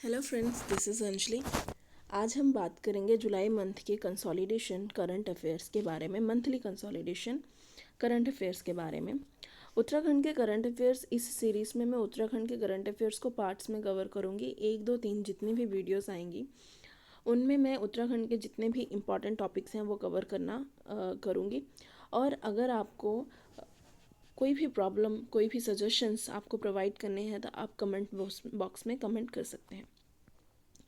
Hello friends, this is Anjali. आज हम बात करेंगे जुलाई मंथ के कंसोलिडेशन करंट अफेयर्स के बारे में, मंथली कंसोलिडेशन करंट अफेयर्स के बारे में। उत्तराखंड के करंट अफेयर्स, इस सीरीज़ में मैं उत्तराखंड के करंट अफेयर्स को पार्ट्स में कवर करूँगी। 1, 2, 3 जितनी भी वीडियोस आएंगी उनमें मैं उत्तराखंड के जितने भी इम्पॉर्टेंट टॉपिक्स हैं वो कवर करूँगी। और अगर आपको कोई भी प्रॉब्लम, कोई भी सजेशंस आपको प्रोवाइड करने हैं तो आप कमेंट बॉक्स में कमेंट कर सकते हैं।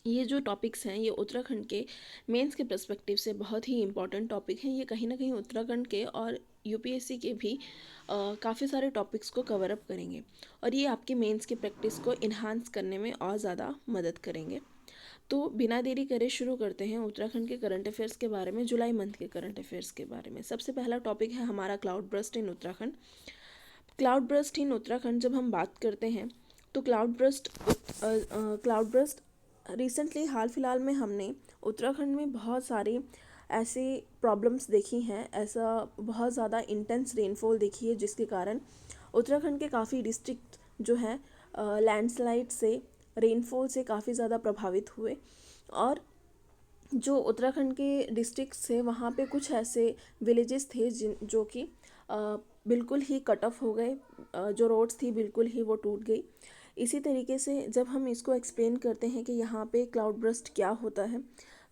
ये जो टॉपिक्स हैं ये उत्तराखंड के मेंस के पर्सपेक्टिव से बहुत ही इम्पॉर्टेंट टॉपिक हैं। ये कहीं ना कहीं उत्तराखंड के और यूपीएससी के भी काफ़ी सारे टॉपिक्स को कवर अप करेंगे और ये आपके मेंस के प्रैक्टिस को इन्हांस करने में और ज़्यादा मदद करेंगे। तो बिना देरी करे शुरू करते हैं उत्तराखंड के करंट अफेयर्स के बारे में, जुलाई मंथ के करंट अफेयर्स के बारे में। सबसे पहला टॉपिक है हमारा क्लाउड बर्स्ट इन उत्तराखंड। क्लाउड बर्स्ट इन उत्तराखंड जब हम बात करते हैं तो क्लाउड बर्स्ट रिसेंटली हाल फिलहाल में हमने उत्तराखंड में बहुत सारी ऐसी प्रॉब्लम्स देखी हैं, ऐसा बहुत ज़्यादा इंटेंस रेनफॉल देखी है जिसके कारण उत्तराखंड के काफ़ी डिस्ट्रिक्ट जो हैं लैंडस्लाइड से, रेनफॉल से काफ़ी ज़्यादा प्रभावित हुए। और जो उत्तराखंड के डिस्ट्रिक्ट्स थे वहाँ पे कुछ ऐसे विलेजेस थे जो कि बिल्कुल ही कट ऑफ हो गए, जो रोड्स थी बिल्कुल ही वो टूट गई। इसी तरीके से जब हम इसको एक्सप्लेन करते हैं कि यहाँ पे क्लाउड बर्स्ट क्या होता है,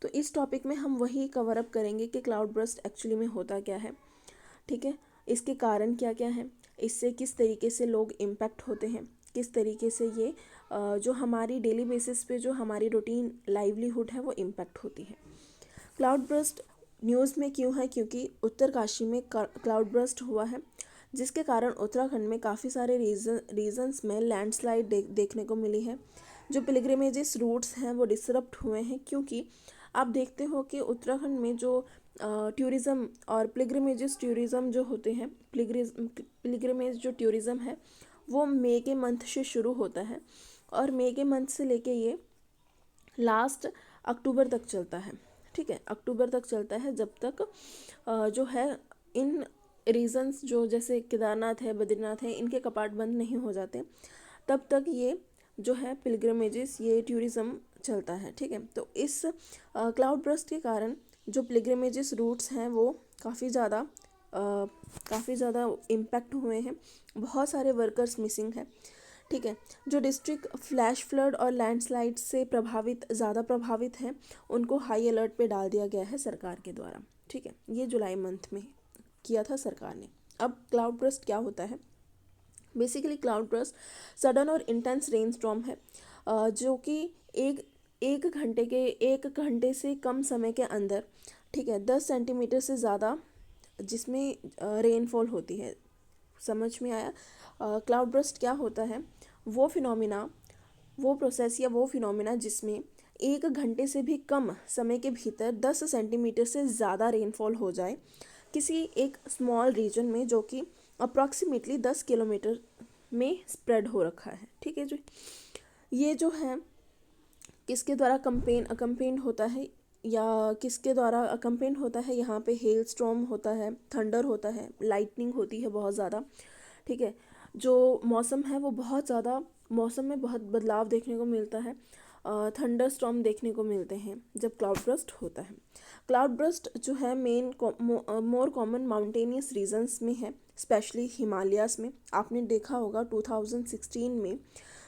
तो इस टॉपिक में हम वही कवर अप करेंगे कि क्लाउड बर्स्ट एक्चुअली में होता क्या है, ठीक है, इसके कारण क्या क्या है, इससे किस तरीके से लोग इम्पैक्ट होते हैं, किस तरीके से ये जो हमारी डेली बेसिस पे जो हमारी रूटीन लाइवलीहुड है वो इम्पैक्ट होती है। क्लाउड बर्स्ट न्यूज़ में क्यों है? क्योंकि उत्तरकाशी में क्लाउड बर्स्ट हुआ है जिसके कारण उत्तराखंड में काफ़ी सारे रीजन्स में लैंडस्लाइड देखने को मिली है। जो पिलग्रिमेजेस रूट्स हैं वो डिसरप्ट हुए हैं, क्योंकि आप देखते हो कि उत्तराखंड में जो टूरिज़्म और पिलग्रिमेजेस टूरिज़्म जो होते हैं, पिलग्रिमेज जो टूरिज़्म है वो मई के मंथ से शुरू होता है और मई के मंथ से लेके ये लास्ट अक्टूबर तक चलता है। ठीक है, अक्टूबर तक चलता है, जब तक जो है इन रीजन्स जो जैसे केदारनाथ है, बद्रीनाथ है, इनके कपाट बंद नहीं हो जाते तब तक ये जो है पिलग्रिमेजेस, ये टूरिज़्म चलता है। ठीक है, तो इस क्लाउड बर्स्ट के कारण जो पिलग्रिमेजेस रूट्स हैं वो काफ़ी ज़्यादा इम्पैक्ट हुए हैं। बहुत सारे वर्कर्स मिसिंग हैं। ठीक है, जो डिस्ट्रिक्ट फ्लैश फ्लड और लैंडस्लाइड से ज़्यादा प्रभावित हैं उनको हाई अलर्ट पे डाल दिया गया है सरकार के द्वारा। ठीक है, ये जुलाई मंथ में किया था सरकार ने। अब क्लाउड बर्स्ट क्या होता है? बेसिकली क्लाउड बर्स्ट सडन और इंटेंस रेन स्टॉर्म है जो कि एक घंटे से कम समय के अंदर, ठीक है, 10 सेंटीमीटर से ज़्यादा जिसमें रेनफॉल होती है। समझ में आया? क्लाउड बर्स्ट क्या होता है? वो फिनोमिना, वो प्रोसेस या वो फिनोमिना जिसमें एक घंटे से भी कम समय के भीतर 10 सेंटीमीटर से ज़्यादा रेनफॉल हो जाए किसी एक स्मॉल रीजन में, जो कि अप्रॉक्सीमेटली 10 किलोमीटर में स्प्रेड हो रखा है। ठीक है जी, ये जो है किसके द्वारा अकम्पेन्ड होता है या किसके द्वारा अकम्पेन्ड होता है? यहाँ पे हेल स्टॉर्म होता है, थंडर होता है, लाइटनिंग होती है बहुत ज़्यादा। ठीक है, जो मौसम है वो बहुत ज़्यादा, मौसम में बहुत बदलाव देखने को मिलता है। थंडर स्टॉर्म देखने को मिलते हैं जब क्लाउड बर्स्ट होता है। क्लाउड बर्स्ट जो है मोर कॉमन माउंटेनियस रीजन्स में है, स्पेशली हिमालयाज़ में। आपने देखा होगा 2016 में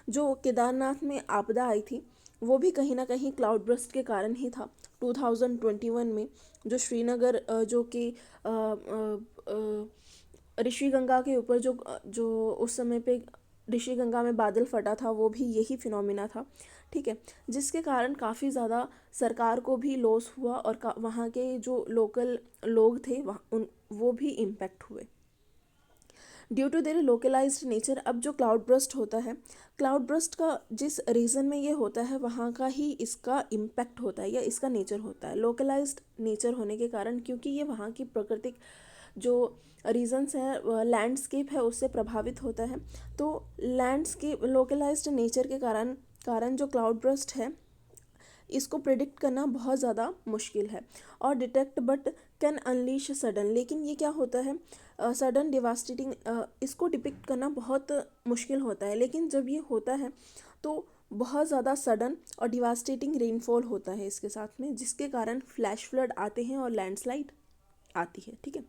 जो केदारनाथ में आपदा आई थी वो भी कहीं ना कहीं क्लाउड बर्स्ट के कारण ही था। 2021 में जो श्रीनगर जो कि ऋषि गंगा के ऊपर जो जो उस समय पे ऋषि गंगा में बादल फटा था, वो भी यही फिनोमिना था। ठीक है, जिसके कारण काफ़ी ज़्यादा सरकार को भी लॉस हुआ और वहाँ के जो लोकल लोग थे वो भी इम्पैक्ट हुए due to their localised nature. अब जो क्लाउड बर्स्ट होता है, क्लाउड बर्स्ट का जिस रीजन में ये होता है वहाँ का ही इसका इम्पैक्ट होता है या इसका नेचर होता है, लोकलाइज्ड नेचर होने के कारण, क्योंकि ये वहाँ की प्राकृतिक जो रीजन्स हैं, लैंडस्केप है, उससे प्रभावित होता है। तो लैंडस्केप लोकलाइज्ड नेचर के कारण जो क्लाउड बर्स्ट है इसको प्रिडिक्ट करना बहुत ज़्यादा मुश्किल है और detect but can unleash sudden. लेकिन ये क्या होता है, सडन डिवास्टेटिंग, इसको डिपिक्ट करना बहुत मुश्किल होता है। लेकिन जब ये होता है तो बहुत ज़्यादा सडन और डिवास्टेटिंग रेनफॉल होता है इसके साथ में, जिसके कारण फ्लैश फ्लड आते हैं और लैंडस्लाइड आती है। ठीक है,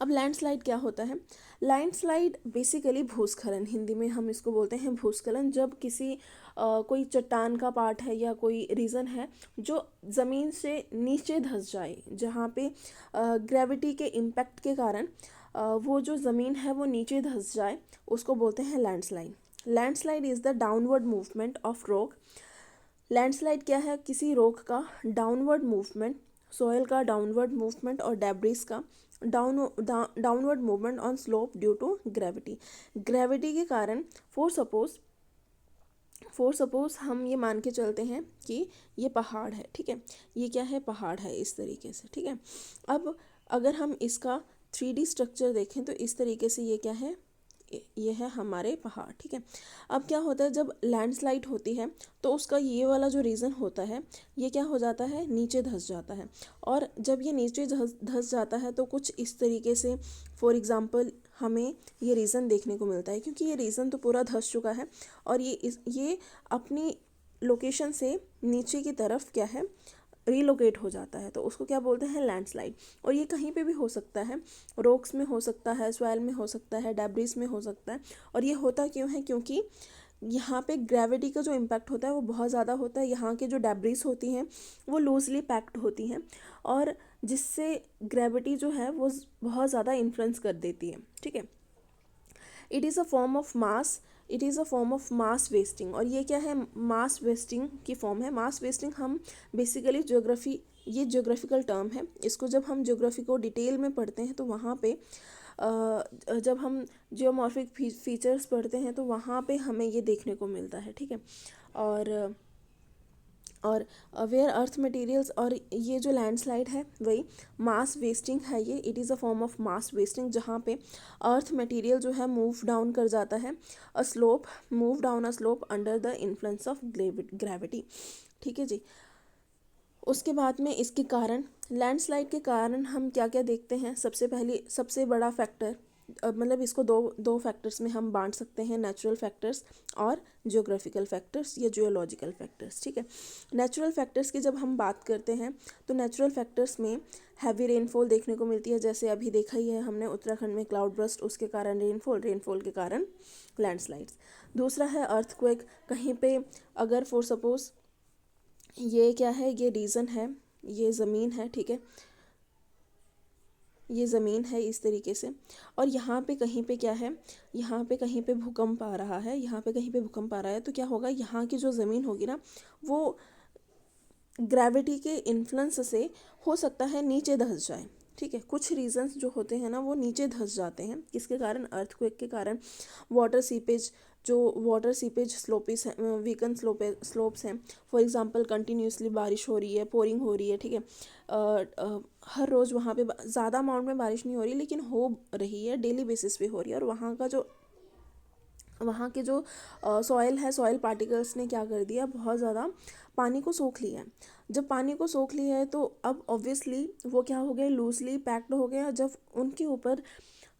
अब लैंडस्लाइड क्या होता है? लैंडस्लाइड बेसिकली भूस्खलन, हिंदी में हम इसको बोलते हैं भूस्खलन। जब किसी कोई चट्टान का पार्ट है या कोई रीज़न है जो ज़मीन से नीचे धंस जाए, जहाँ पे ग्रेविटी के इम्पैक्ट के कारण वो जो ज़मीन है वो नीचे धंस जाए, उसको बोलते हैं landslide. Landslide is the downward movement of rock. Landslide क्या है? किसी रॉक का डाउनवर्ड मूवमेंट, सॉइल का डाउनवर्ड मूवमेंट और डेब्रिस का downward movement on slope due to gravity. Gravity के कारण फॉर सपोज हम ये मान के चलते हैं कि ये पहाड़ है। ठीक है, ये क्या है? पहाड़ है, इस तरीके से। ठीक है, अब अगर हम इसका 3D स्ट्रक्चर देखें तो इस तरीके से ये क्या है? ये है हमारे पहाड़। ठीक है, अब क्या होता है जब लैंडस्लाइड होती है तो उसका ये वाला जो रीज़न होता है ये क्या हो जाता है? नीचे धंस जाता है। और जब ये नीचे धंस जाता है तो कुछ इस तरीके से, फॉर एग्ज़ाम्पल, हमें ये रीज़न देखने को मिलता है, क्योंकि ये रीज़न तो पूरा धंस चुका है और ये अपनी लोकेशन से नीचे की तरफ क्या है? रीलोकेट हो जाता है, तो उसको क्या बोलते हैं? लैंडस्लाइड। और ये कहीं पे भी हो सकता है, रॉक्स में हो सकता है, सॉइल में हो सकता है, डेब्रिस में हो सकता है। और ये होता क्यों है? क्योंकि यहाँ पे ग्रेविटी का जो इम्पैक्ट होता है वो बहुत ज़्यादा होता है। यहाँ के जो डेब्रिस होती हैं वो लूजली पैक्ड होती हैं और जिससे ग्रेविटी जो है वो बहुत ज़्यादा इन्फ्लुएंस कर देती है। ठीक है, it is a form of mass wasting. और ये क्या है? मास वेस्टिंग की फॉर्म है। मास वेस्टिंग हम बेसिकली ये ज्योग्राफिकल टर्म है। इसको जब हम ज्योग्राफी को डिटेल में पढ़ते हैं तो वहाँ पे जब हम जियोमॉर्फिक फीचर्स पढ़ते हैं तो वहाँ पे हमें ये देखने को मिलता है। ठीक है, और वेयर अर्थ मटेरियल्स, और ये जो लैंडस्लाइड है वही मास वेस्टिंग है। ये it is a form of mass wasting, जहाँ पे अर्थ मटेरियल जो है मूव डाउन कर जाता है move down a slope under the influence of gravity. ठीक है जी, उसके बाद में इसके कारण, लैंडस्लाइड के कारण हम क्या क्या देखते हैं? सबसे बड़ा फैक्टर, मतलब इसको दो फैक्टर्स में हम बांट सकते हैं, नेचुरल फैक्टर्स और जियोग्राफिकल फैक्टर्स या जियोलॉजिकल फैक्टर्स। ठीक है, नेचुरल फैक्टर्स की जब हम बात करते हैं तो नेचुरल फैक्टर्स में हैवी रेनफॉल देखने को मिलती है, जैसे अभी देखा ही है हमने उत्तराखंड में क्लाउड बर्स्ट, उसके कारण रेनफॉल के कारण लैंडस्लाइड्स। दूसरा है अर्थक्वेक। कहीं पे अगर फॉर सपोज ये क्या है? ये रीज़न है, ये ज़मीन है। ठीक है, ये ज़मीन है इस तरीके से, और यहाँ पे कहीं पे क्या है? यहाँ पे कहीं पे भूकंप आ रहा है, यहाँ पे कहीं पे भूकंप आ रहा है, तो क्या होगा? यहाँ की जो ज़मीन होगी ना वो ग्रेविटी के इन्फ्लुएंस से हो सकता है नीचे धंस जाए। ठीक है, कुछ रीजंस जो होते हैं ना वो नीचे धंस जाते हैं। किसके कारण? अर्थक्वेक के कारण। वाटर सीपेज स्लोपिस हैं, वीकन स्लोप्स हैं। फॉर एग्जांपल कंटिन्यूसली बारिश हो रही है, पोरिंग हो रही है। ठीक है, हर रोज़ वहाँ पे ज़्यादा अमाउंट में बारिश नहीं हो रही, लेकिन हो रही है, डेली बेसिस पे हो रही है। और वहाँ के जो सॉइल है, सॉइल पार्टिकल्स ने क्या कर दिया? बहुत ज़्यादा पानी को सोख लिया है। जब पानी को सोख लिया है तो अब ऑब्वियसली वो क्या हो गए? लूजली पैक्ड हो गए। और जब उनके ऊपर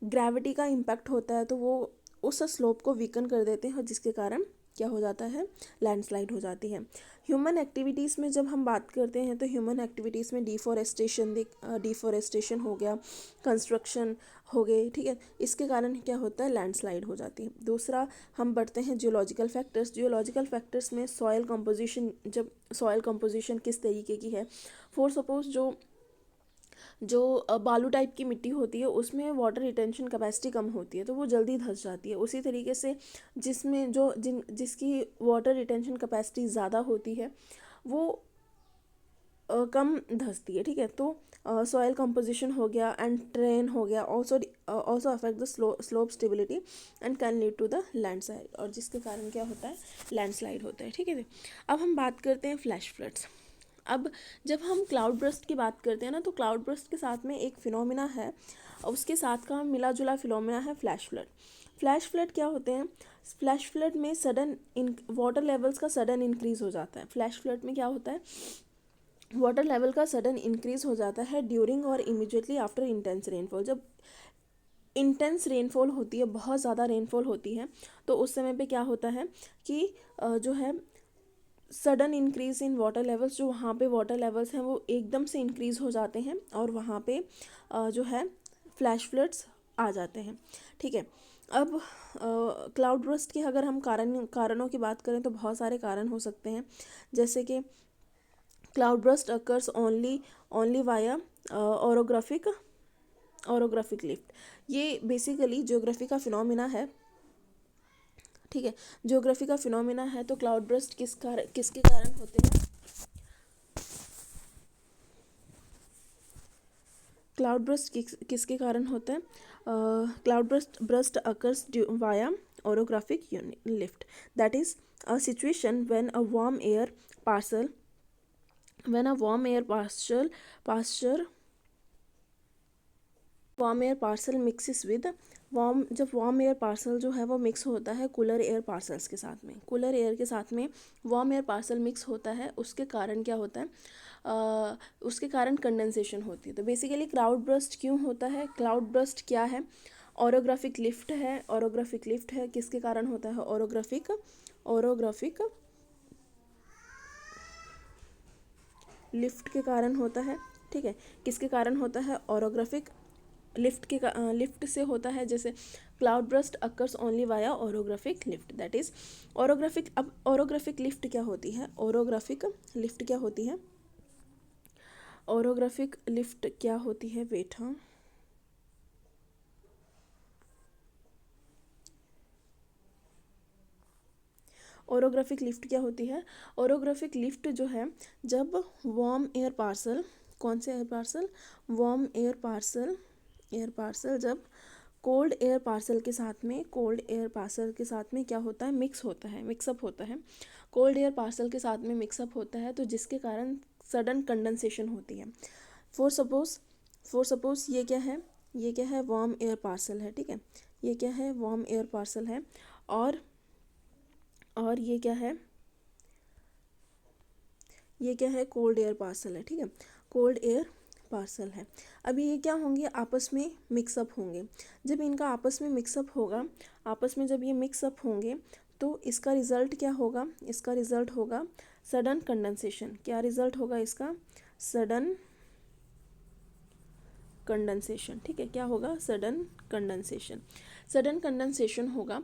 ग्रेविटी का इम्पैक्ट होता है तो वो उस स्लोप को वीकन कर देते हैं, और जिसके कारण क्या हो जाता है? लैंडस्लाइड हो जाती है। ह्यूमन एक्टिविटीज़ में जब हम बात करते हैं तो ह्यूमन एक्टिविटीज़ में डिफॉरेस्टेशन हो गया, कंस्ट्रक्शन हो गए। ठीक है, इसके कारण क्या होता है? लैंडस्लाइड हो जाती है। दूसरा हम बढ़ते हैं जियोलॉजिकल फैक्टर्स में सॉइल कंपोजिशन। जब सॉइल कंपोजिशन किस तरीके की है? फॉर सपोज जो बालू टाइप की मिट्टी होती है उसमें वाटर रिटेंशन कैपेसिटी कम होती है तो वो जल्दी धंस जाती है। उसी तरीके से जिसकी वाटर रिटेंशन कैपेसिटी ज़्यादा होती है वो कम धंसती है। ठीक है, तो सॉइल कंपोजिशन हो गया एंड ट्रेन हो गया, also affect the slope stability and can lead to the landslide, और जिसके कारण क्या होता है? लैंडस्लाइड होता है। ठीक है, अब हम बात करते हैं फ्लैश फ्लड्स। अब जब हम क्लाउड बर्स्ट की बात करते हैं ना तो क्लाउड बर्स्ट के साथ में एक फिनोमिना है, उसके साथ का मिला जुला फिनोमिना है फ्लैश फ्लड। फ्लैश फ्लड क्या होते हैं? फ्लैश फ्लड में वाटर लेवल्स का सडन इंक्रीज हो जाता है। फ्लैश फ्लड में क्या होता है? वाटर लेवल का सडन इंक्रीज हो जाता है ड्यूरिंग और इमीडिएटली आफ्टर इंटेंस रेनफॉल। जब इंटेंस रेनफॉल होती है, बहुत ज़्यादा रेनफॉल होती है, तो उस समय पे क्या होता है कि जो है sudden increase in water levels, जो वहाँ पे वाटर लेवल्स हैं वो एकदम से इंक्रीज हो जाते हैं और वहाँ पे जो है फ्लैश फ्लड्स आ जाते हैं। ठीक है, अब क्लाउड बर्स्ट के अगर हम कारणों की बात करें तो बहुत सारे कारण हो सकते हैं, जैसे कि cloud burst occurs only via orographic lift. ये बेसिकली ज्योग्राफी का फिनोमिना है। ठीक है, ज्योग्राफी का फिनोमिना है, तो क्लाउड बर्स्ट किसके कारण होते हैं? क्लाउड बर्स्ट किसके कारण होते हैं? Cloud burst occurs via orographic lift, that is a situation when a warm air parcel warm air parcel mixes with जब वार्म एयर पार्सल जो है वो मिक्स होता है कूलर एयर पार्सल्स के साथ में, कूलर एयर के साथ में वार्म एयर पार्सल मिक्स होता है, उसके कारण क्या होता है? उसके कारण कंडेंसेशन होती है। तो बेसिकली क्लाउड बर्स्ट क्यों होता है? क्लाउड बर्स्ट क्या है? ओरोग्राफिक लिफ्ट है। ओरोग्राफिक लिफ्ट है, किसके कारण होता है? ओरोग्राफिक लिफ्ट के कारण होता है। ठीक है, किसके कारण होता है? ओरोग्राफिक लिफ्ट से होता है। जैसे cloud burst occurs only via orographic lift, that is orographic. अब ओरोग्राफिक लिफ्ट क्या होती है? ओरोग्राफिक लिफ्ट क्या होती है? ओरोग्राफिक लिफ्ट क्या होती है? वेट, हाँ, ओरोग्राफिक लिफ्ट क्या होती है? ओरोग्राफिक लिफ्ट जो है, जब वार्म एयर पार्सल, कौन से air parcel? Warm air parcel जब कोल्ड एयर पार्सल के साथ में क्या होता है? मिक्सअप होता है। कोल्ड एयर पार्सल के साथ में मिक्सअप होता है, तो जिसके कारण सडन कंडेंसेशन होती है। फॉर सपोज ये क्या है? वार्म एयर पार्सल है। ठीक है, ये क्या है? वार्म एयर पार्सल है। और ये क्या है? ये क्या है? कोल्ड एयर पार्सल है। ठीक है, कोल्ड एयर पार्सल है। अभी ये क्या होंगे? आपस में मिक्सअप होंगे। जब इनका आपस में मिक्सअप होगा, आपस में जब ये मिक्सअप होंगे, तो इसका रिजल्ट क्या होगा? इसका रिजल्ट होगा सडन कंडेंसेशन। क्या रिजल्ट होगा इसका? Sudden condensation. ठीक है, क्या होगा? सडन कंडेंसेशन होगा।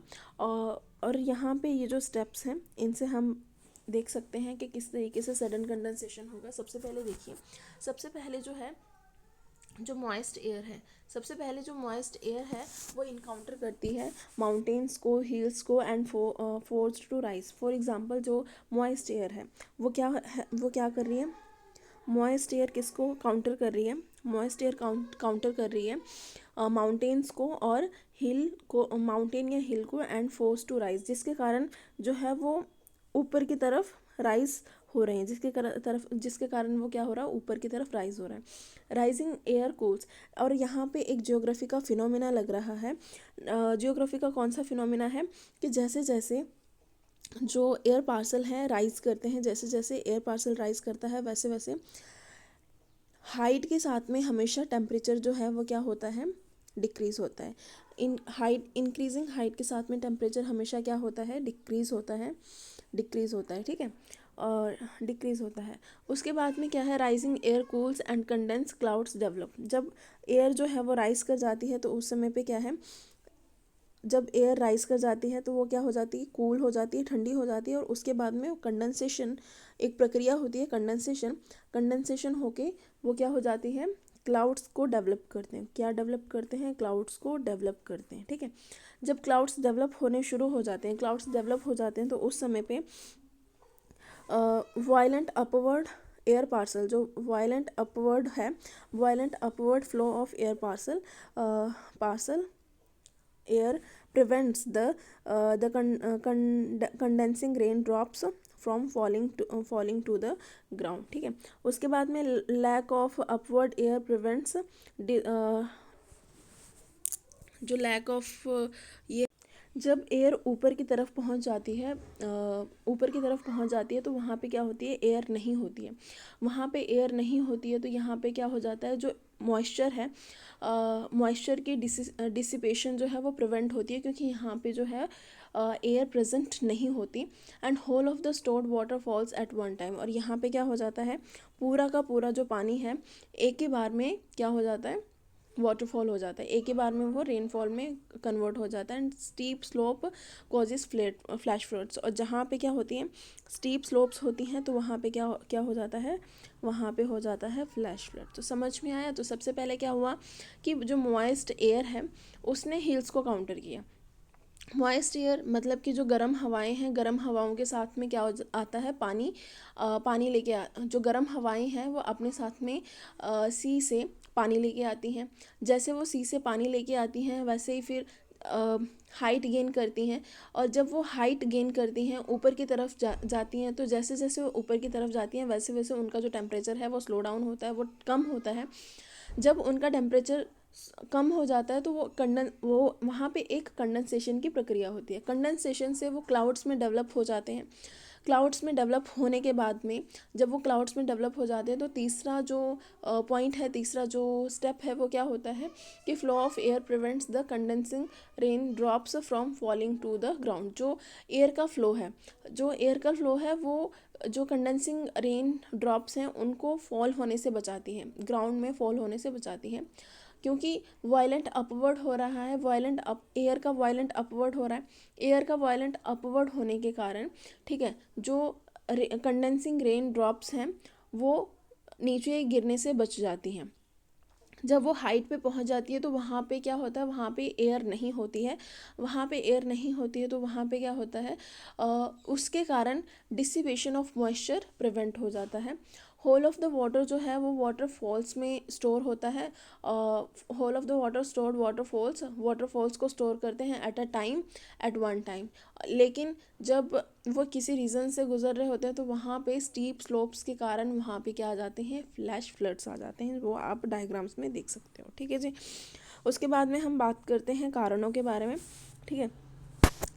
और यहाँ पे ये जो स्टेप्स हैं इनसे हम देख सकते हैं कि किस तरीके से सडन कंडेंसेशन होगा। सबसे पहले देखिए, सबसे पहले जो है, जो मॉइस्ट एयर है, सबसे पहले जो मॉइस्ट एयर है वो इनकाउंटर करती है माउंटेन्स को, हिल्स को and force to rise. For example, जो मॉइस्ट एयर है वो क्या कर रही है? मॉइस्ट एयर किसको काउंटर कर रही है? मॉइस्ट एयर काउंटर कर रही है माउंटेन्स को और हिल को, माउंटेन या हिल को, एंड फोर्स टू राइज, जिसके कारण जो है वो ऊपर की तरफ राइज हो रहे हैं, जिसके कारण वो क्या हो रहा है? ऊपर की तरफ राइज हो रहा है। Rising air cools. और यहाँ पे एक ज्योग्राफी का फिनोमिना लग रहा है। ज्योग्राफी का कौन सा फिनोमिना है? कि जैसे जैसे जो एयर पार्सल है राइज करते हैं, जैसे जैसे एयर पार्सल राइज करता है, वैसे वैसे हाइट के साथ में हमेशा टेम्परेचर जो है वो क्या होता है? डिक्रीज होता है। इंक्रीजिंग हाइट के साथ में टेम्परेचर हमेशा क्या होता है? डिक्रीज होता है। ठीक है, और डिक्रीज होता है। उसके बाद में क्या है? Rising air cools and condense clouds develop. जब एयर जो है वो राइज कर जाती है, तो उस समय पे क्या है? जब एयर राइज कर जाती है तो वो क्या हो जाती है? कूल हो जाती है, ठंडी हो जाती है, और उसके बाद में कंडेंसेशन, एक प्रक्रिया होती है कंडेंसेशन होके वो क्या हो जाती है? क्लाउड्स को डेवलप करते हैं। क्या डेवलप करते हैं? क्लाउड्स को डेवलप करते हैं। ठीक है, जब क्लाउड्स डेवलप हो जाते हैं तो उस समय पे वायलेंट अपवर्ड एयर पार्सल, जो violent upward flow of air parcel air prevents the condensing rain drops from falling to the ground। ठीक है, उसके बाद में lack of upward air prevents जो lack of ये, जब एयर ऊपर की तरफ पहुंच जाती है, तो वहाँ पे क्या होती है? एयर नहीं होती है। वहाँ पे एयर नहीं होती है, तो यहाँ पे क्या हो जाता है? जो मॉइस्चर है, मॉइस्चर की डिसिपेशन जो है वो प्रिवेंट होती है, क्योंकि यहाँ पे जो है एयर प्रेजेंट नहीं होती। And whole of the stored water falls at one time, और यहाँ पे क्या हो जाता है, पूरा का पूरा जो पानी है एक ही बार में क्या हो जाता है, वाटरफॉल हो जाता है, एक ही बार में वो रेनफॉल में कन्वर्ट हो जाता है। And steep slope causes flash floods, और जहाँ पे क्या होती हैं, स्टीप स्लोप्स होती हैं, तो वहाँ पे क्या क्या हो जाता है, वहाँ पे हो जाता है फ्लैश फ्लड। तो समझ में आया। तो सबसे पहले क्या हुआ कि जो मॉइस्ट एयर है उसने हिल्स को काउंटर किया। मॉइस्ट एयर मतलब कि जो गर्म हवाएं हैं, गर्म हवाओं के साथ में क्या आता है, पानी, पानी लेके जो गर्म हवाएं हैं वो अपने साथ में सी से पानी लेके आती हैं। जैसे वो सी से पानी लेके आती हैं वैसे ही फिर हाइट गेन करती हैं, और जब वो हाइट गेन करती हैं ऊपर की तरफ जाती हैं, तो जैसे जैसे वो ऊपर की तरफ जाती हैं वैसे वैसे उनका जो टेम्परेचर है वो स्लो डाउन होता है, वो कम होता है। जब उनका टेम्परेचर कम हो जाता है तो वो वहाँ पे एक कंडेंसेशन की प्रक्रिया होती है। कंडेंसेशन से वो क्लाउड्स में डेवलप हो जाते हैं। क्लाउड्स में डेवलप होने के बाद में, जब वो क्लाउड्स में डेवलप हो जाते हैं, तो तीसरा जो पॉइंट है, तीसरा जो स्टेप है वो क्या होता है कि flow of air prevents the condensing rain drops from falling to the ground. जो एयर का फ्लो है, जो एयर का फ्लो है वो जो कंडेंसिंग रेन ड्रॉप्स हैं उनको फॉल होने से बचाती हैं, ग्राउंड में फॉल होने से बचाती हैं। क्योंकि वायलेंट अपवर्ड हो रहा है, एयर का वायलेंट अपवर्ड हो रहा है, एयर का वायलेंट अपवर्ड होने के कारण, ठीक है, जो कंडेंसिंग रेन ड्रॉप्स हैं वो नीचे गिरने से बच जाती हैं। जब वो हाइट पे पहुंच जाती है तो वहाँ पे क्या होता है, वहाँ पे एयर नहीं होती है, वहाँ पे एयर नहीं होती है, तो वहाँ पे क्या होता है, उसके कारण डिसिपेशन ऑफ मॉइस्चर प्रिवेंट हो जाता है। होल ऑफ द वाटर जो है वो वाटरफॉल्स में स्टोर होता है। Whole of the water stored water falls को स्टोर करते हैं at a time, at one time. लेकिन जब वो किसी रीज़न से गुजर रहे होते हैं तो वहाँ पे स्टीप स्लोप्स के कारण वहाँ पे क्या आ जाते हैं, फ्लैश फ्लड्स आ जाते हैं, वो आप डायग्राम्स में देख सकते हो। ठीक है जी। उसके बाद में हम बात करते हैं कारणों के बारे में। ठीक है।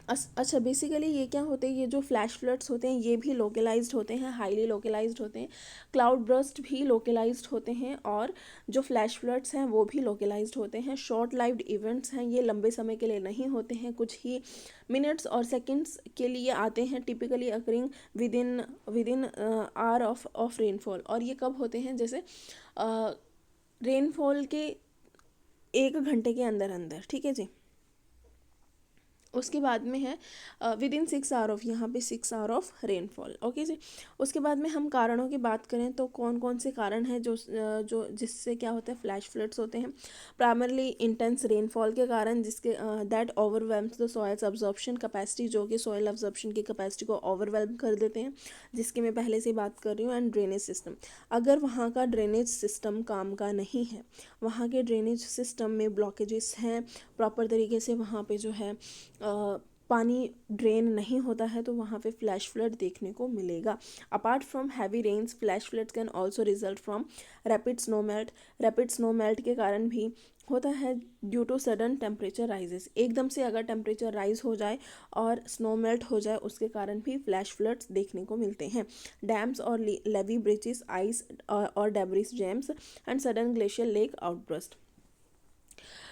अच्छा, बेसिकली ये क्या होते हैं, ये जो फ्लैश फ्लड्स होते हैं ये भी लोकलाइज्ड होते हैं, हाईली लोकलाइज्ड होते हैं। क्लाउड बर्स्ट भी लोकलाइज्ड होते हैं, और जो फ्लैश फ्लड्स हैं वो भी लोकलाइज्ड होते हैं। शॉर्ट लाइव्ड इवेंट्स हैं, ये लंबे समय के लिए नहीं होते हैं, कुछ ही मिनट्स और सेकंड्स के लिए आते हैं, typically occurring within hour of rainfall. और ये कब होते हैं, जैसे रेनफॉल के 1 घंटे के अंदर अंदर। ठीक है जी। उसके बाद में है विदिन 6 आवर ऑफ, यहाँ पे 6 आवर ऑफ रेनफॉल। ओके जी। उसके बाद में हम कारणों की बात करें तो कौन कौन से कारण हैं जो जिससे क्या होता है, फ्लैश फ्लड्स होते हैं। प्राइमरली इंटेंस रेनफॉल के कारण, जिसके that ओवरवेल्म्स the soils absorption capacity, जो कि सॉइल अब्जॉर्प्शन की कैपेसिटी को ओवरवेल्म कर देते हैं, जिसकी मैं पहले से बात कर रही हूँ। एंड ड्रेनेज सिस्टम, अगर वहाँ का ड्रेनेज सिस्टम काम का नहीं है, वहाँ के ड्रेनेज सिस्टम में ब्लॉकेजेस हैं, प्रॉपर तरीके से वहाँ पे जो है पानी ड्रेन नहीं होता है, तो वहाँ पे फ्लैश फ्लड देखने को मिलेगा। Apart from heavy rains, flash floods can also result from rapid snow melt. Rapid snow melt के कारण भी होता है due to sudden temperature rises. एकदम से अगर टेम्परेचर राइज हो जाए और स्नो मेल्ट हो जाए, उसके कारण भी फ्लैश फ्लड्स देखने को मिलते हैं। डैम्स और लेवी ब्रिजेस, आइस और debris jams, and sudden glacier lake outburst.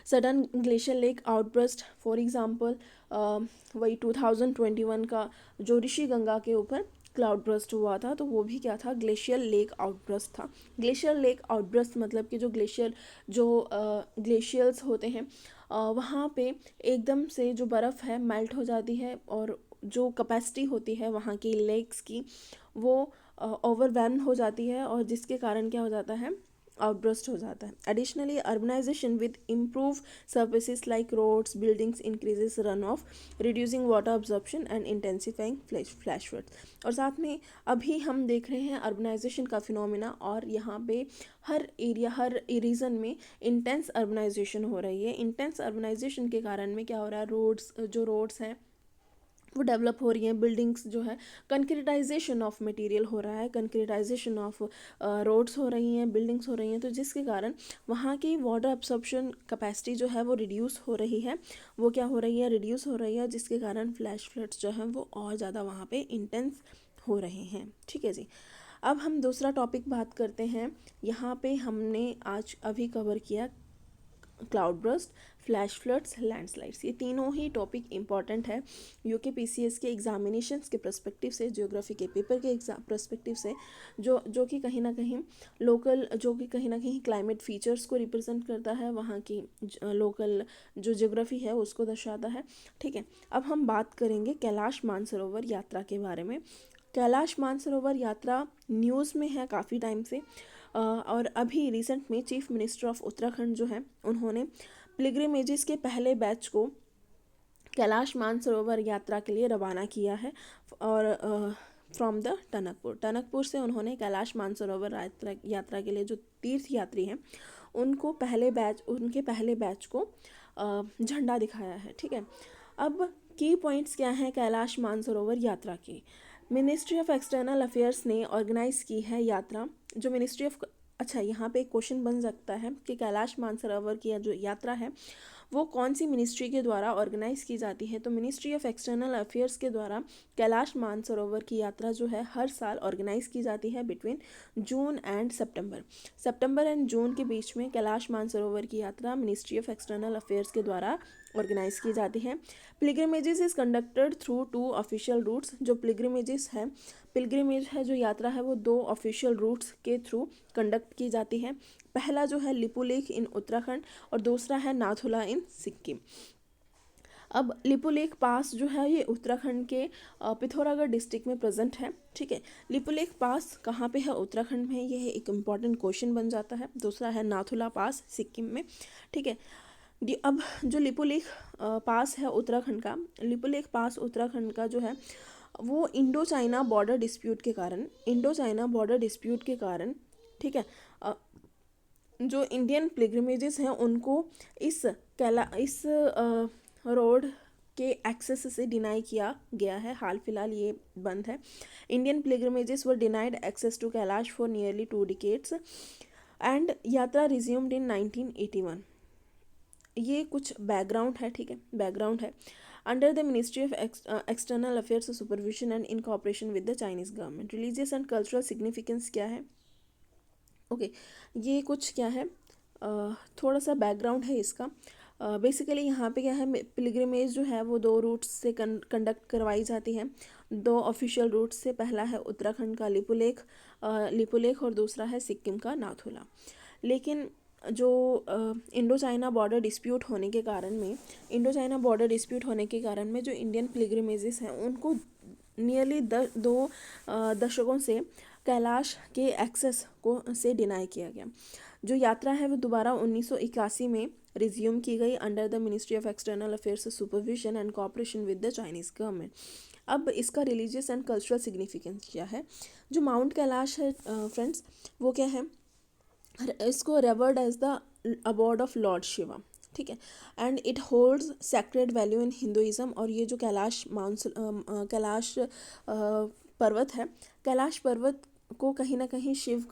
Sudden glacier lake outburst, for example वही 2021 का जो ऋषि गंगा के ऊपर क्लाउड ब्रस्ट हुआ था, तो वो भी क्या था, ग्लेशियर लेक आउटब्रस्ट था। ग्लेशियर लेक आउटब्रस्ट मतलब कि जो ग्लेशियर्स होते हैं वहाँ पे एकदम से जो बर्फ़ है मेल्ट हो जाती है, और जो कैपेसिटी होती है वहाँ की लेक्स की वो ओवरवेल्म हो जाती है, और जिसके कारण क्या हो जाता है, आउटब्रस्ट हो जाता है। Additionally urbanisation with improve services like roads, buildings increases run off, reducing water absorption and intensifying flash floods. और साथ में अभी हम देख रहे हैं अर्बनाइजेशन का फिनोमिना, और यहाँ पे हर एरिया, हर रीजन में इंटेंस अर्बनाइजेशन हो रही है। इंटेंस अर्बनाइजेशन के कारण में क्या हो रहा है, रोड्स हैं वो डेवलप हो रही हैं, बिल्डिंग्स जो है, कंक्रीटाइजेशन ऑफ मटेरियल हो रहा है, कंक्रीटाइजेशन ऑफ रोड्स हो रही हैं, बिल्डिंग्स हो रही हैं, तो जिसके कारण वहाँ की वाटर एब्सॉर्प्शन कैपेसिटी जो है वो रिड्यूस हो रही है, वो क्या हो रही है, रिड्यूस हो रही है, जिसके कारण फ्लैश फ्लड्स जो हैं वो और ज़्यादा वहाँ पे इंटेंस हो रहे हैं। ठीक है जी। अब हम दूसरा टॉपिक बात करते हैं। यहाँ पे हमने आज अभी कवर किया cloud burst, flash floods, landslides. ये तीनों ही टॉपिक इंपॉर्टेंट है यूके पीसीएस के एग्जामिनेशंस के पर्सपेक्टिव से, ज्योग्राफी के पेपर के एग्जाम पर्सपेक्टिव से, जो कि कहीं ना कहीं लोकल, जो कि कहीं ना कहीं क्लाइमेट फीचर्स को रिप्रेजेंट करता है, वहाँ की लोकल जो ज्योग्राफी है उसको दर्शाता है। ठीक है, अब हम बात करेंगे कैलाश मानसरोवर यात्रा के बारे में। कैलाश मानसरोवर यात्रा न्यूज़ में है काफ़ी टाइम से, और अभी रिसेंट में चीफ मिनिस्टर ऑफ उत्तराखंड जो है उन्होंने पिलग्रिमेजेस के पहले बैच को कैलाश मानसरोवर यात्रा के लिए रवाना किया है। और फ्रॉम द टनकपुर से उन्होंने कैलाश मानसरोवर यात्रा के लिए जो तीर्थ यात्री हैं उनके पहले बैच को झंडा दिखाया है। ठीक है, अब की पॉइंट्स क्या हैं कैलाश मानसरोवर यात्रा की। मिनिस्ट्री ऑफ एक्सटर्नल अफेयर्स ने ऑर्गेनाइज की है यात्रा। जो मिनिस्ट्री ऑफ, अच्छा यहाँ पे एक क्वेश्चन बन सकता है कि कैलाश मानसरोवर की जो यात्रा है वो कौन सी मिनिस्ट्री के द्वारा ऑर्गेनाइज की जाती है। तो मिनिस्ट्री ऑफ एक्सटर्नल अफेयर्स के द्वारा कैलाश मानसरोवर की यात्रा जो है हर साल ऑर्गेनाइज की जाती है between June and September and June के बीच में कैलाश मानसरोवर की यात्रा मिनिस्ट्री ऑफ एक्सटर्नल अफेयर्स के द्वारा ऑर्गेनाइज की जाती है। Pilgrimages is conducted through 2 official routes. जो पिलग्रिमेज है जो यात्रा है वो 2 ऑफिशियल रूट्स के थ्रू कंडक्ट की जाती है। पहला जो है लिपुलेख इन उत्तराखंड और दूसरा है नाथुला इन सिक्किम। अब लिपुलेख पास जो है ये उत्तराखंड के पिथौरागढ़ डिस्ट्रिक्ट में प्रेजेंट है। ठीक है, लिपुलेख पास कहाँ पे है, उत्तराखंड में, ये एक इम्पॉर्टेंट क्वेश्चन बन जाता है। दूसरा है नाथुला पास सिक्किम में। ठीक है, अब जो लिपुलेख पास है उत्तराखंड का, लिपुलेख पास उत्तराखंड का जो है वो इंडो चाइना बॉर्डर डिस्प्यूट के कारण ठीक है, जो इंडियन पिलग्रिमेजेस हैं उनको इस रोड के एक्सेस से डिनाई किया गया है। हाल फिलहाल ये बंद है। Indian pilgrimages were denied access to Kailash for nearly 2 decades and yatra resumed in 1981। ये कुछ बैकग्राउंड है। ठीक है, बैकग्राउंड है। Under the ministry of external affairs supervision and in cooperation with the Chinese government. Religious and cultural significance क्या है, okay ये कुछ क्या है, थोड़ा सा बैकग्राउंड है इसका। बेसिकली यहाँ पे क्या है, पिलग्रिमेज जो है वो 2 रूट्स से कंडक्ट करवाई जाती है, 2 ऑफिशियल रूट्स से। पहला है उत्तराखंड का लिपुलेख और दूसरा है सिक्किम का नाथुला। लेकिन जो इंडो चाइना बॉर्डर डिस्प्यूट होने के कारण में जो इंडियन पिलग्रिमेजेस हैं उनको नियरली 2 दशकों से कैलाश के एक्सेस को से डिनाई किया गया। जो यात्रा है वो दोबारा 1981 में रिज्यूम की गई under the ministry of external affairs supervision and cooperation with the Chinese government. अब इसका रिलीजियस एंड कल्चरल सिग्निफिकेंस क्या है। जो माउंट कैलाश है फ्रेंड्स, वो क्या है, इसको revered as the abode of lord Shiva. ठीक है, and it holds sacred value in Hinduism. और ये जो कैलाश पर्वत है, कैलाश पर्वत को कहीं ना कहीं शिव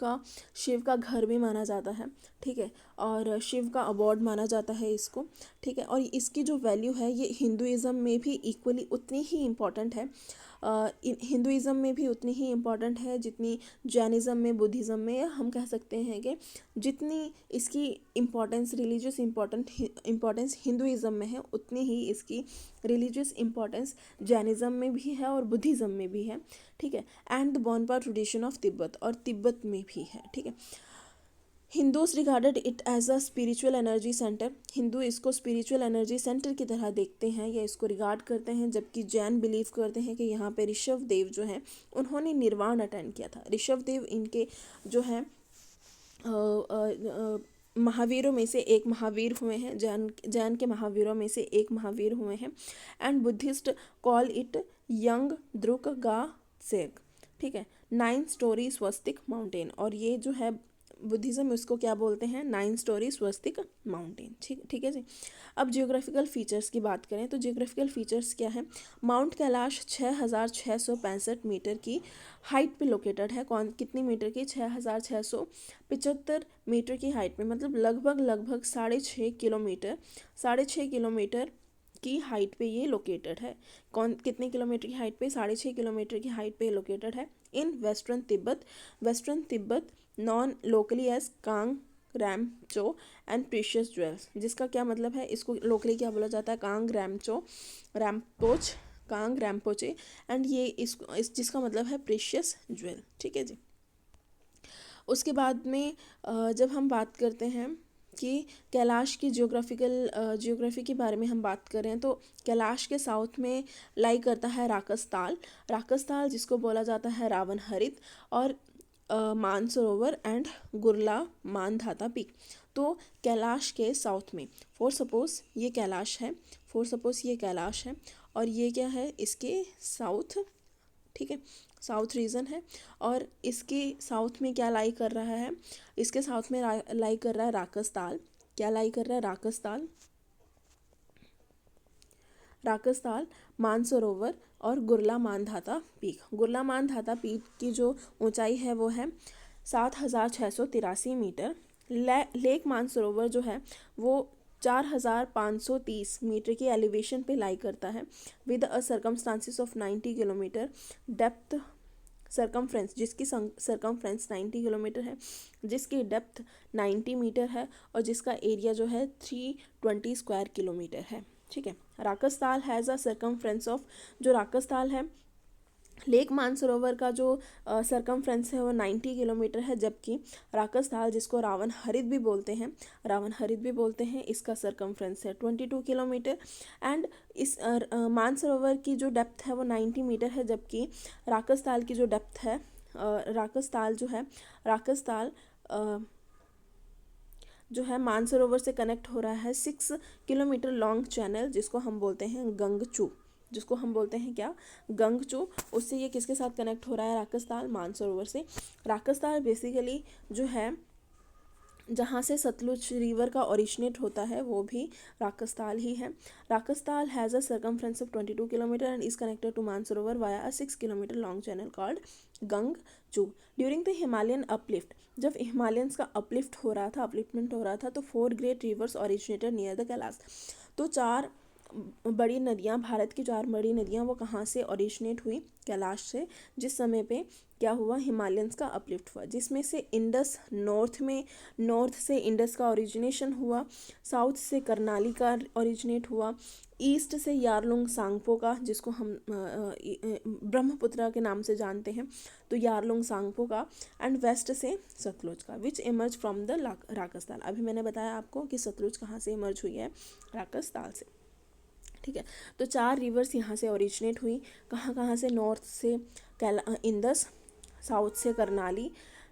का घर भी माना जाता है। ठीक है, और शिव का अबॉर्ड माना जाता है इसको। ठीक है, और इसकी जो वैल्यू है ये हिंदुइज्म में भी इक्वली उतनी ही इम्पॉर्टेंट है। हिंदुइज्म में भी उतनी ही इम्पॉर्टेंट है जितनी जैनिज़्म में, बुद्धिज़्म में, हम कह सकते हैं कि जितनी इसकी इम्पॉर्टेंस, रिलीजियस इम्पॉर्टेंस हिंदुइज्म में है उतनी ही इसकी रिलीजियस इम्पॉर्टेंस जैनिज़्म में भी है और बुद्धिज़्म में भी है। ठीक है, and the Bonpo tradition of Tibet, और तिब्बत में भी है। ठीक है, Hindus regarded it as a spiritual energy centre. हिंदू इसको स्पिरिचुअल एनर्जी सेंटर की तरह देखते हैं या इसको रिगार्ड करते हैं, जबकि जैन बिलीव करते हैं कि यहाँ पे ऋषभ देव जो हैं उन्होंने निर्वाण अटेंड किया था। ऋषभ देव इनके जो हैं महावीरों में से एक महावीर हुए हैं, जैन के महावीरों में से एक महावीर हुए हैं। And Buddhist call it Yungdrung Gutseg. ठीक है, 9 स्टोरी स्वस्तिक माउंटेन, और ये जो है बुद्धिज़्म उसको क्या बोलते हैं, 9 स्टोरी स्वस्तिक माउंटेन। ठीक है जी। अब जियोग्राफिकल फीचर्स की बात करें तो जियोग्राफिकल फीचर्स क्या है। माउंट कैलाश 6665 मीटर की हाइट पे लोकेटेड है। कितनी मीटर की, 6675 मीटर की हाइट पे, मतलब लगभग 6.5 किलोमीटर की हाइट पे ये लोकेटेड है। कितने किलोमीटर की हाइट पे? 6.5 किलोमीटर की हाइट पे लोकेटेड है in western Tibet known locally as Kang Rinpoche and precious jewels. जिसका क्या मतलब है? इसको लोकली क्या बोला जाता है? कांग रैम्पोचे एंड ये जिसका मतलब है प्रीशियस ज्वेल। ठीक है जी। उसके बाद में जब हम बात करते हैं कि कैलाश की जियोग्राफी के बारे में हम बात करें तो कैलाश के साउथ में लाई करता है राकसताल जिसको बोला जाता है रावण हरित, और मानसरोवर एंड गुरला मानधाता पीक। तो कैलाश के साउथ में फॉर सपोज ये कैलाश है और ये क्या है? इसके साउथ, ठीक है, साउथ रीजन है, और इसके साउथ में क्या लाई कर रहा है? इसके साउथ में लाई कर रहा है राकसताल। क्या लाई कर रहा है? राकसताल, मानसरोवर और गुरला मानधाता पीक। गुरला मानधाता पीक की जो ऊंचाई है वो है 7,683 मीटर। लेक मानसरोवर जो है वो 4,530 मीटर की एलिवेशन पे लाई करता है with a circumstances of 90 kilometre depth circumference, जिसकी सरकमफ्रेंस 90 किलोमीटर है, जिसकी डेप्थ 90 मीटर है और जिसका एरिया जो है 320 स्क्वायर किलोमीटर है। ठीक है। Rakshastal has a circumference of, जो राकसताल है, लेक मानसरोवर का जो सरकमफ्रेंस है वो 90 किलोमीटर है, जबकि राकसताल जिसको रावण हरित भी बोलते हैं इसका सरकमफ्रेंस है 22 किलोमीटर। एंड इस मानसरोवर की जो डेप्थ है वो 90 मीटर है, जबकि राकसताल की जो डेप्थ है राकसताल जो है मानसरोवर से कनेक्ट हो रहा है 6 किलोमीटर लॉन्ग चैनल जिसको हम बोलते हैं गंगचू। उससे ये किसके साथ कनेक्ट हो रहा है? राकसताल मानसरोवर से। राकसताल बेसिकली जो है जहाँ से सतलुज रिवर का ओरिजिनेट होता है वो भी राकसताल ही है। Rakshastal has a circumference of 22 kilometre and is connected to Mansarovar via a 6 kilometre long channel called Gangachhu. During the Himalayan uplift, जब हिमालयंस का अपलिफ्टमेंट हो रहा था तो 4 great rivers originated near the Kailash. तो भारत की 4 बड़ी नदियाँ वो कहाँ से ओरिजिनेट हुई? कैलाश से। जिस समय पे क्या हुआ? हिमालयंस का अपलिफ्ट हुआ, जिसमें से इंडस नॉर्थ से इंडस का ओरिजिनेशन हुआ, साउथ से करनाली का ओरिजिनेट हुआ, ईस्ट से यारलुंग सांगपो का, जिसको हम ब्रह्मपुत्र के नाम से जानते हैं, तो यारलुंग सांगपो का, एंड वेस्ट से सतलुज का, विच इमर्ज फ्रॉम द राकसताल। अभी मैंने बताया आपको कि सतलुज कहाँ से इमर्ज हुई है? राकसताल से। ठीक है। तो 4 रिवर्स यहाँ से ओरिजिनेट हुई। कहाँ से? नॉर्थ से इंदस, साउथ से करनाली,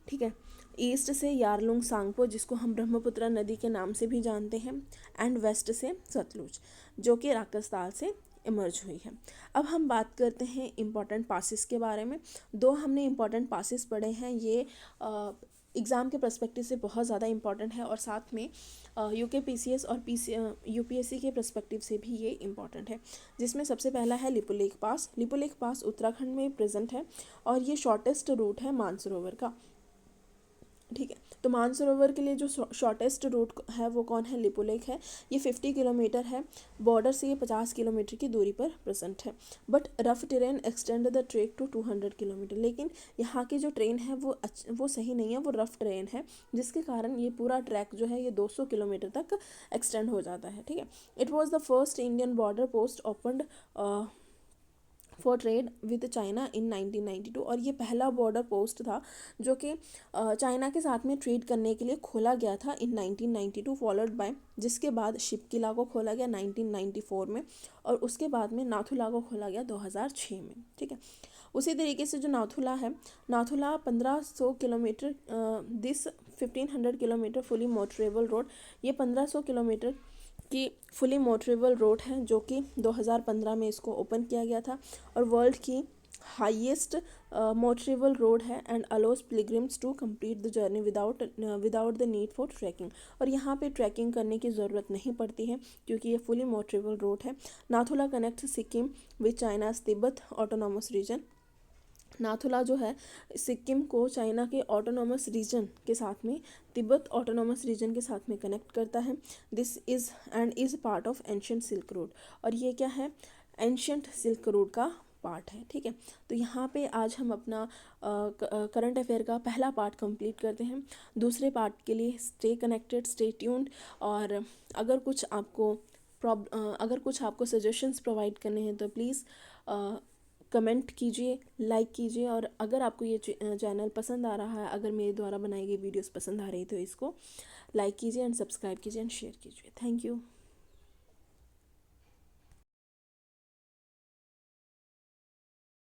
ठीक है, ईस्ट से यारलुंग सांगपो जिसको हम ब्रह्मपुत्र नदी के नाम से भी जानते हैं, एंड वेस्ट से सतलुज जो कि राकसताल से इमर्ज हुई है। अब हम बात करते हैं इम्पॉर्टेंट पासिस के बारे में। 2 हमने इम्पॉर्टेंट पासिस पढ़े हैं, ये एग्ज़ाम के पर्सपेक्टिव से बहुत ज़्यादा इम्पॉर्टेंट है, और साथ में UKPCS और UPSC के पर्सपेक्टिव से भी ये इम्पॉर्टेंट है, जिसमें सबसे पहला है लिपुलेख पास उत्तराखंड में प्रेजेंट है और ये शॉर्टेस्ट रूट है मानसरोवर का। ठीक है। तो मानसरोवर के लिए जो शॉर्टेस्ट रूट है वो कौन है? लिपुलेख है। ये 50 किलोमीटर है, बॉर्डर से ये 50 किलोमीटर की दूरी पर प्रेजेंट है। But rough terrain extend the track to 200 kilometre, लेकिन यहाँ की जो ट्रेन है वो सही नहीं है, वो रफ ट्रेन है, जिसके कारण ये पूरा ट्रैक जो है ये 200 किलोमीटर तक एक्सटेंड हो जाता है। ठीक है। It was the first Indian border post opened for trade with China in 1992, और ये पहला बॉर्डर पोस्ट था जो कि चाइना के साथ में ट्रेड करने के लिए खोला गया था इन 1992, फॉलोड बाय, जिसके बाद शिपकिला को खोला गया 1994 में, और उसके बाद में नाथुला को खोला गया 2006 में। ठीक है। उसी तरीके से जो Nathula 1500 kilometre, this 1500 kilometre fully motorable road, ये 1500 किलोमीटर की फुली मोटरेबल रोड है जो कि 2015 में इसको ओपन किया गया था, और वर्ल्ड की हाईएस्ट मोटरेबल रोड है, and allows pilgrims to complete the journey without the need for trekking, और यहाँ पे ट्रैकिंग करने की ज़रूरत नहीं पड़ती है क्योंकि ये फुली मोटरेबल रोड है। Nathula connect Sikkim with China's Tibet autonomous region Nathula जो है सिक्किम को चाइना के ऑटोनॉमस रीजन के साथ में, तिब्बत ऑटोनॉमस रीजन के साथ में कनेक्ट करता है। This is part of ancient silk road, और ये क्या है, एंशियंट सिल्क रोड का पार्ट है। ठीक है, तो यहाँ पे आज हम अपना करंट अफेयर का पहला पार्ट कंप्लीट करते हैं। दूसरे पार्ट के लिए स्टे कनेक्टेड, स्टे ट्यून्ड। और अगर कुछ आपको अगर कुछ आपको सजेशंस प्रोवाइड करने हैं तो प्लीज़ कमेंट कीजिए, लाइक कीजिए। और अगर आपको ये चैनल पसंद आ रहा है, अगर मेरे द्वारा बनाई गई वीडियोस पसंद आ रही तो इसको लाइक कीजिए एंड सब्सक्राइब कीजिए एंड शेयर कीजिए। Thank you.